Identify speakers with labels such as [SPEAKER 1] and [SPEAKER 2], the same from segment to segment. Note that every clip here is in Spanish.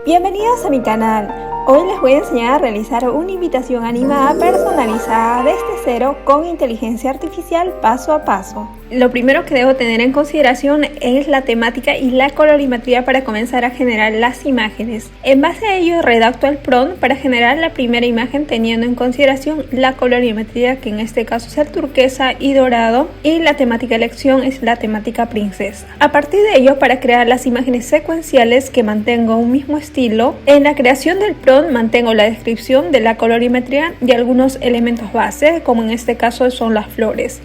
[SPEAKER 1] Bienvenidos a mi canal. Hoy les voy a enseñar a realizar una invitación animada personalizada desde cero con inteligencia artificial paso a paso. Lo primero que debo tener en consideración es la temática y la colorimetría para comenzar a generar las imágenes. En base a ello redacto el prompt para generar la primera imagen teniendo en consideración la colorimetría, que en este caso es el turquesa y dorado, y la temática de elección es la temática princesa. A partir de ello, para crear las imágenes secuenciales que mantengo un mismo estilo, en la creación del prompt mantengo la descripción de la colorimetría y algunos elementos base, como en este caso son las flores.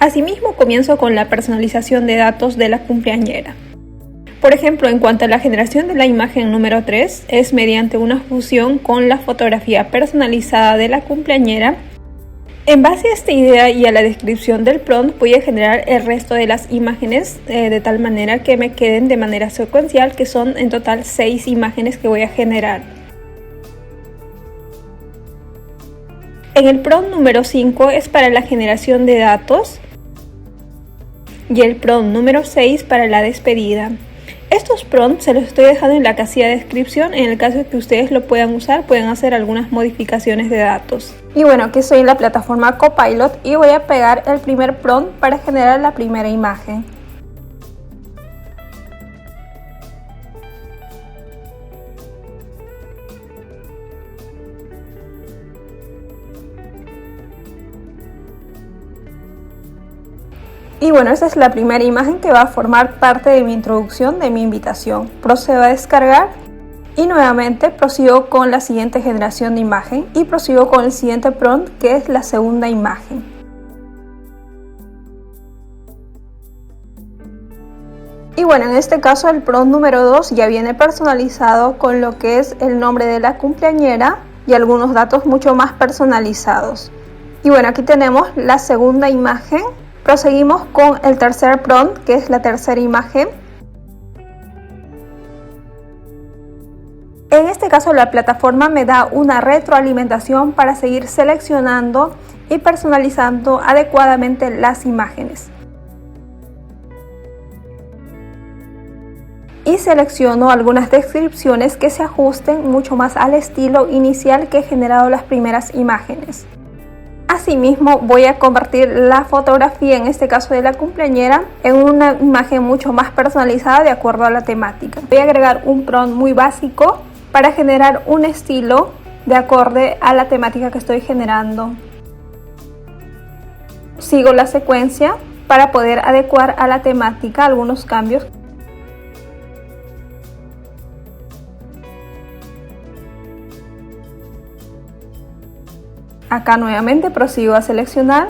[SPEAKER 1] Asimismo, comienzo con la personalización de datos de la cumpleañera. Por ejemplo, en cuanto a la generación de la imagen número 3, es mediante una fusión con la fotografía personalizada de la cumpleañera. En base a esta idea y a la descripción del prompt, voy a generar el resto de las imágenes de tal manera que me queden de manera secuencial, que son en total 6 imágenes que voy a generar. En el prompt número 5 es para la generación de datos y el prompt número 6 para la despedida. Estos prompts se los estoy dejando en la casilla de descripción. En el caso de que ustedes lo puedan usar, pueden hacer algunas modificaciones de datos. Y bueno, aquí estoy en la plataforma Copilot y voy a pegar el primer prompt para generar la primera imagen. Y bueno, esta es la primera imagen que va a formar parte de mi introducción de mi invitación. Procedo a descargar y nuevamente prosigo con la siguiente generación de imagen y prosigo con el siguiente prompt, que es la segunda imagen. Y bueno, en este caso el prompt número 2 ya viene personalizado con lo que es el nombre de la cumpleañera y algunos datos mucho más personalizados. Y bueno, aquí tenemos la segunda imagen. Proseguimos con el tercer prompt, que es la tercera imagen. En este caso la plataforma me da una retroalimentación para seguir seleccionando y personalizando adecuadamente las imágenes. Y selecciono algunas descripciones que se ajusten mucho más al estilo inicial que he generado las primeras imágenes. Asimismo, voy a convertir la fotografía, en este caso de la cumpleañera, en una imagen mucho más personalizada de acuerdo a la temática. Voy a agregar un prompt muy básico para generar un estilo de acorde a la temática que estoy generando. Sigo la secuencia para poder adecuar a la temática algunos cambios. Acá nuevamente prosigo a seleccionar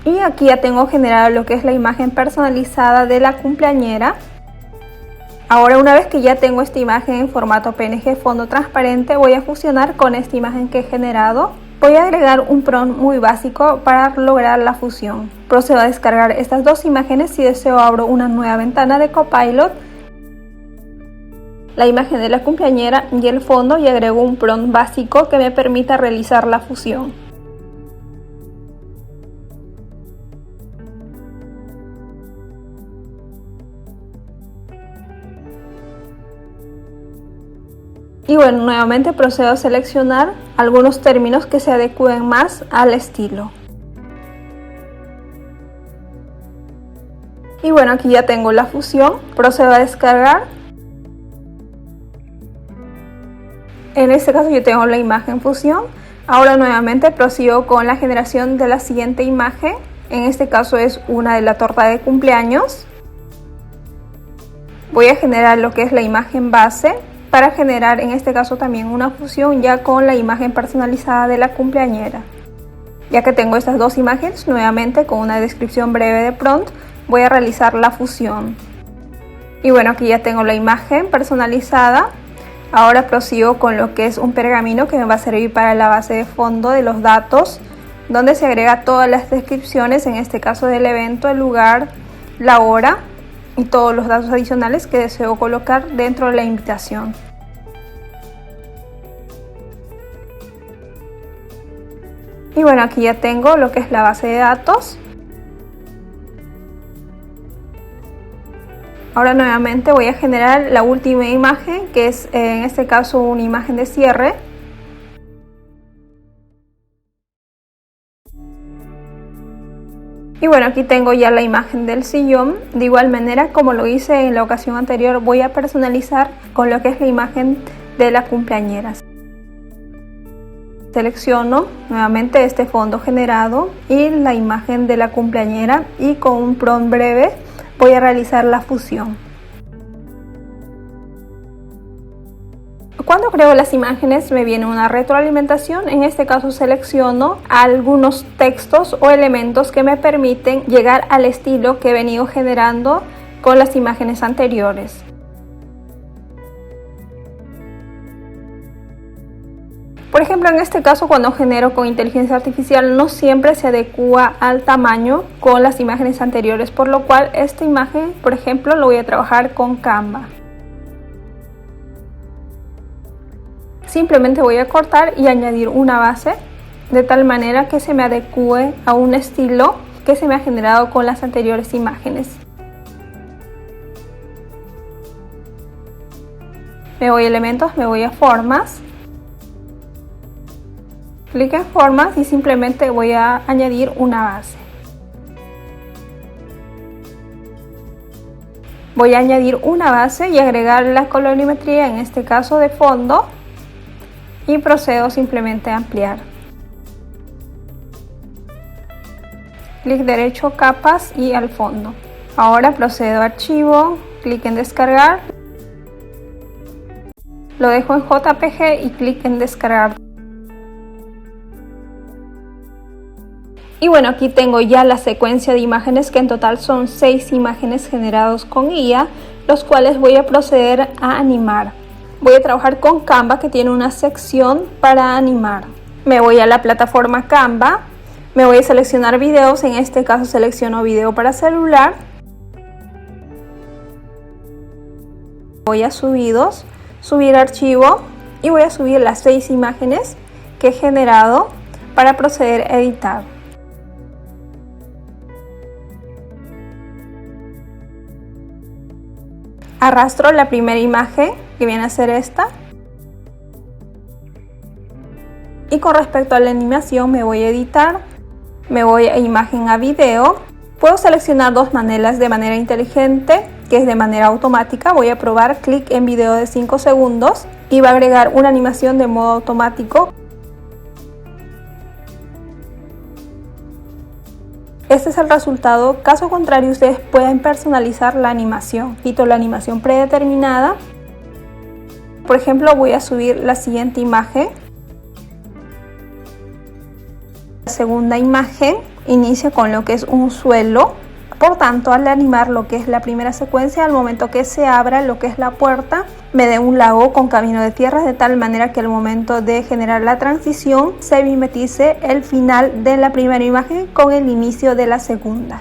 [SPEAKER 1] y aquí ya tengo generado lo que es la imagen personalizada de la cumpleañera. Ahora, una vez que ya tengo esta imagen en formato PNG fondo transparente, voy a fusionar con esta imagen que he generado. Voy a agregar un prompt muy básico para lograr la fusión. Procedo a descargar estas dos imágenes. Si deseo, abro una nueva ventana de Copilot, la imagen de la cumpleañera y el fondo, y agrego un prompt básico que me permita realizar la fusión. Y bueno, nuevamente procedo a seleccionar algunos términos que se adecúen más al estilo. Y bueno, aquí ya tengo la fusión. Procedo a descargar. En este caso yo tengo la imagen fusión. Ahora nuevamente prosigo con la generación de la siguiente imagen. En este caso es una de la torta de cumpleaños. Voy a generar lo que es la imagen base para generar en este caso también una fusión ya con la imagen personalizada de la cumpleañera. Ya que tengo estas dos imágenes, nuevamente con una descripción breve de prompt, voy a realizar la fusión. Y bueno, aquí ya tengo la imagen personalizada. Ahora prosigo con lo que es un pergamino que me va a servir para la base de fondo de los datos, donde se agrega todas las descripciones, en este caso del evento, el lugar, la hora y todos los datos adicionales que deseo colocar dentro de la invitación. Y bueno, aquí ya tengo lo que es la base de datos. Ahora nuevamente voy a generar la última imagen, que es en este caso una imagen de cierre. Y bueno, aquí tengo ya la imagen del sillón. De igual manera, como lo hice en la ocasión anterior, voy a personalizar con lo que es la imagen de la cumpleañera. Selecciono nuevamente este fondo generado y la imagen de la cumpleañera, y con un prompt breve voy a realizar la fusión. Cuando creo las imágenes me viene una retroalimentación. En este caso selecciono algunos textos o elementos que me permiten llegar al estilo que he venido generando con las imágenes anteriores. Por ejemplo, en este caso, cuando genero con inteligencia artificial, no siempre se adecua al tamaño con las imágenes anteriores, por lo cual esta imagen, por ejemplo, lo voy a trabajar con Canva. Simplemente voy a cortar y añadir una base de tal manera que se me adecue a un estilo que se me ha generado con las anteriores imágenes. Me voy a elementos, me voy a formas, clic en formas y simplemente voy a añadir una base. Voy a añadir una base y agregar la colorimetría, en este caso de fondo, y procedo simplemente a ampliar. Clic derecho, capas y al fondo. Ahora procedo a archivo, clic en descargar, lo dejo en JPG y clic en descargar. Y bueno, aquí tengo ya la secuencia de imágenes, que en total son 6 imágenes generados con IA, los cuales voy a proceder a animar. Voy a trabajar con Canva, que tiene una sección para animar. Me voy a la plataforma Canva, me voy a seleccionar videos, en este caso selecciono video para celular. Voy a subidos, subir archivo y voy a subir las 6 imágenes que he generado para proceder a editar. Arrastro la primera imagen, que viene a ser esta, y con respecto a la animación me voy a editar, me voy a imagen a video. Puedo seleccionar dos maneras de manera inteligente, que es de manera automática. Voy a probar, clic en video de 5 segundos y va a agregar una animación de modo automático. Este es el resultado. Caso contrario, ustedes pueden personalizar la animación. Quito la animación predeterminada. Por ejemplo, voy a subir la siguiente imagen. La segunda imagen inicia con lo que es un suelo. Por tanto, al animar lo que es la primera secuencia, al momento que se abra lo que es la puerta, me dé un lago con camino de tierra, de tal manera que al momento de generar la transición se mimetice el final de la primera imagen con el inicio de la segunda.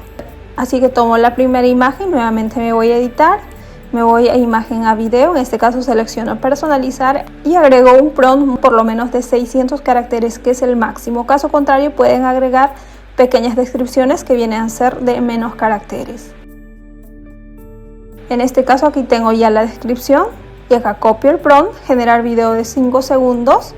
[SPEAKER 1] Así que tomo la primera imagen, nuevamente me voy a editar, me voy a imagen a video, en este caso selecciono personalizar y agrego un prompt por lo menos de 600 caracteres, que es el máximo. Caso contrario, pueden agregar pequeñas descripciones que vienen a ser de menos caracteres. En este caso aquí tengo ya la descripción y acá copio el prompt, generar video de 5 segundos,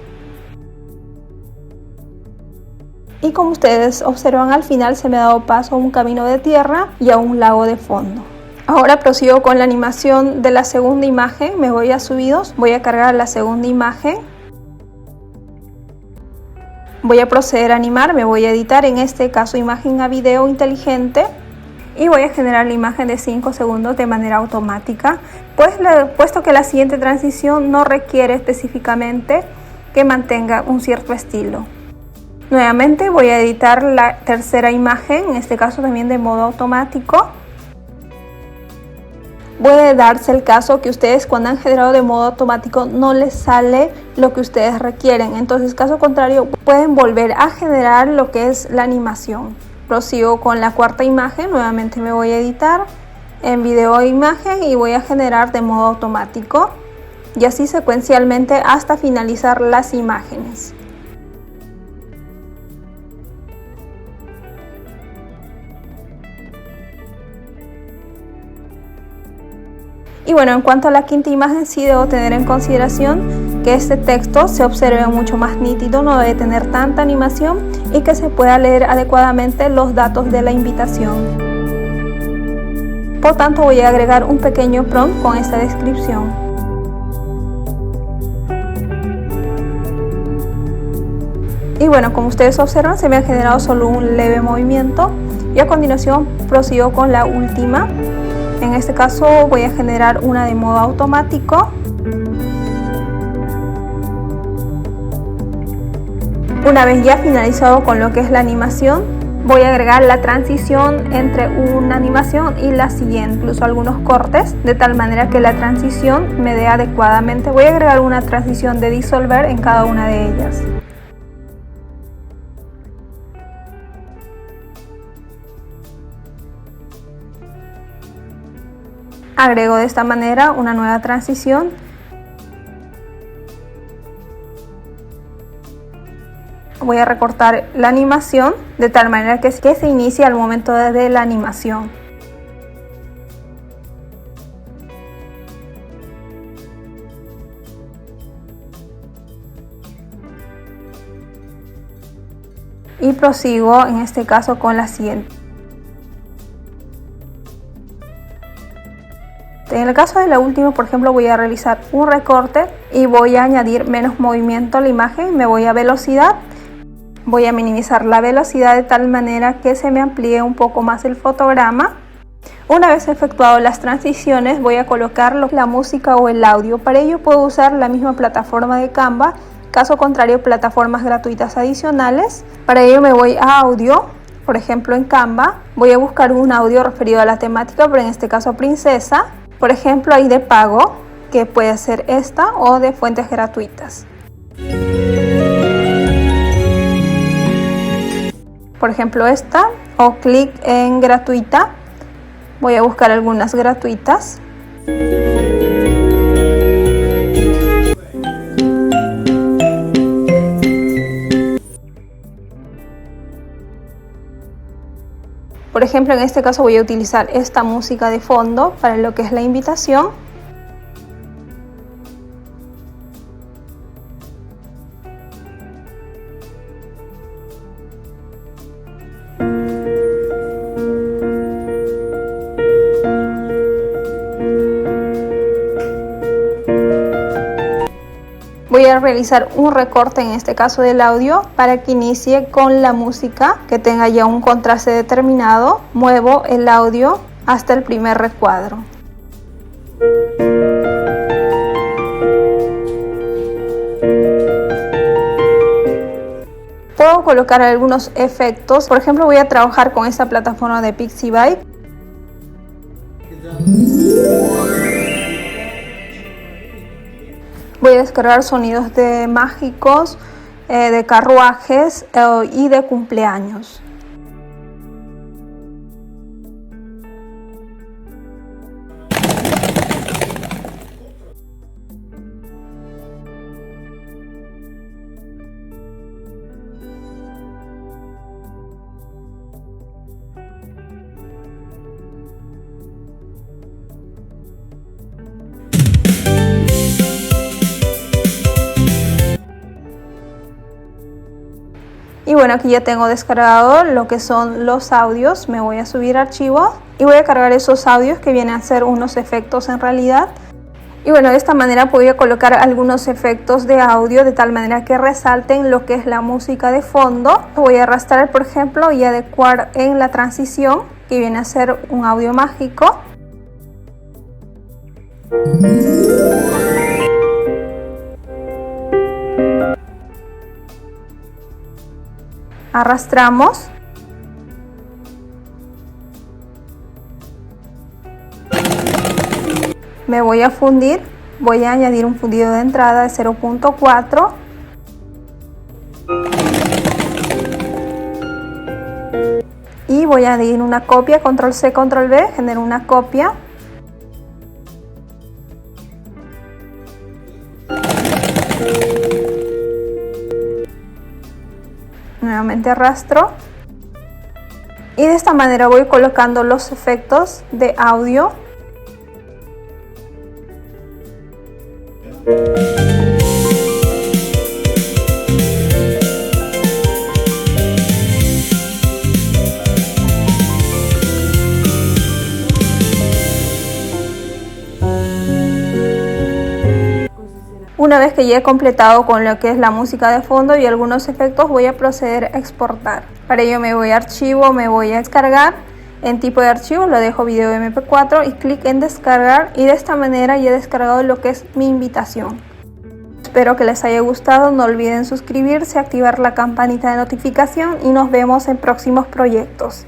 [SPEAKER 1] y como ustedes observan, al final se me ha dado paso a un camino de tierra y a un lago de fondo. Ahora prosigo con la animación de la segunda imagen. Me voy a subidos, voy a cargar la segunda imagen. Voy a proceder a animar, me voy a editar, en este caso imagen a video inteligente, y voy a generar la imagen de 5 segundos de manera automática, puesto que la siguiente transición no requiere específicamente que mantenga un cierto estilo. Nuevamente voy a editar la tercera imagen, en este caso también de modo automático. Puede darse el caso que ustedes, cuando han generado de modo automático, no les sale lo que ustedes requieren. Entonces, caso contrario, pueden volver a generar lo que es la animación. Prosigo con la cuarta imagen. Nuevamente me voy a editar en video e imagen y voy a generar de modo automático. Y así secuencialmente hasta finalizar las imágenes. Y bueno, en cuanto a la quinta imagen, sí debo tener en consideración que este texto se observe mucho más nítido, no debe tener tanta animación y que se pueda leer adecuadamente los datos de la invitación. Por tanto, voy a agregar un pequeño prompt con esta descripción. Y bueno, como ustedes observan, se me ha generado solo un leve movimiento y a continuación prosigo con la última. En este caso voy a generar una de modo automático. Una vez ya finalizado con lo que es la animación, voy a agregar la transición entre una animación y la siguiente, incluso algunos cortes, de tal manera que la transición me dé adecuadamente. Voy a agregar una transición de disolver en cada una de ellas. Agrego de esta manera una nueva transición. Voy a recortar la animación de tal manera que se inicie al momento de la animación. Y prosigo en este caso con la siguiente. En el caso de la última, por ejemplo, voy a realizar un recorte y voy a añadir menos movimiento a la imagen. Me voy a velocidad. Voy a minimizar la velocidad de tal manera que se me amplíe un poco más el fotograma. Una vez efectuado las transiciones, voy a colocar la música o el audio. Para ello puedo usar la misma plataforma de Canva, caso contrario plataformas gratuitas adicionales. Para ello me voy a audio, por ejemplo en Canva, voy a buscar un audio referido a la temática, pero en este caso princesa. Por ejemplo, hay de pago, que puede ser esta, o de fuentes gratuitas. Por ejemplo esta, o clic en gratuita. Voy a buscar algunas gratuitas. Por ejemplo, en este caso voy a utilizar esta música de fondo para lo que es la invitación. Voy a realizar un recorte en este caso del audio para que inicie con la música, que tenga ya un contraste determinado. Muevo el audio hasta el primer recuadro. Puedo colocar algunos efectos. Por ejemplo, voy a trabajar con esta plataforma de Pixabay. Voy a descargar sonidos mágicos, de carruajes y de cumpleaños. Y bueno, aquí ya tengo descargado lo que son los audios. Me voy a subir archivos y voy a cargar esos audios que vienen a ser unos efectos en realidad. Y bueno, de esta manera voy a colocar algunos efectos de audio de tal manera que resalten lo que es la música de fondo. Voy a arrastrar, por ejemplo, y adecuar en la transición, que viene a ser un audio mágico. Arrastramos. Me voy a fundir. Voy a añadir un fundido de entrada de 0.4. Y voy a añadir una copia, control C, control V, genero una copia. Nuevamente arrastro. Y de esta manera voy colocando los efectos de audio. Una vez que ya he completado con lo que es la música de fondo y algunos efectos, voy a proceder a exportar. Para ello me voy a archivo, me voy a descargar. En tipo de archivo lo dejo video mp4 y clic en descargar, y de esta manera ya he descargado lo que es mi invitación. Espero que les haya gustado, no olviden suscribirse, activar la campanita de notificación y nos vemos en próximos proyectos.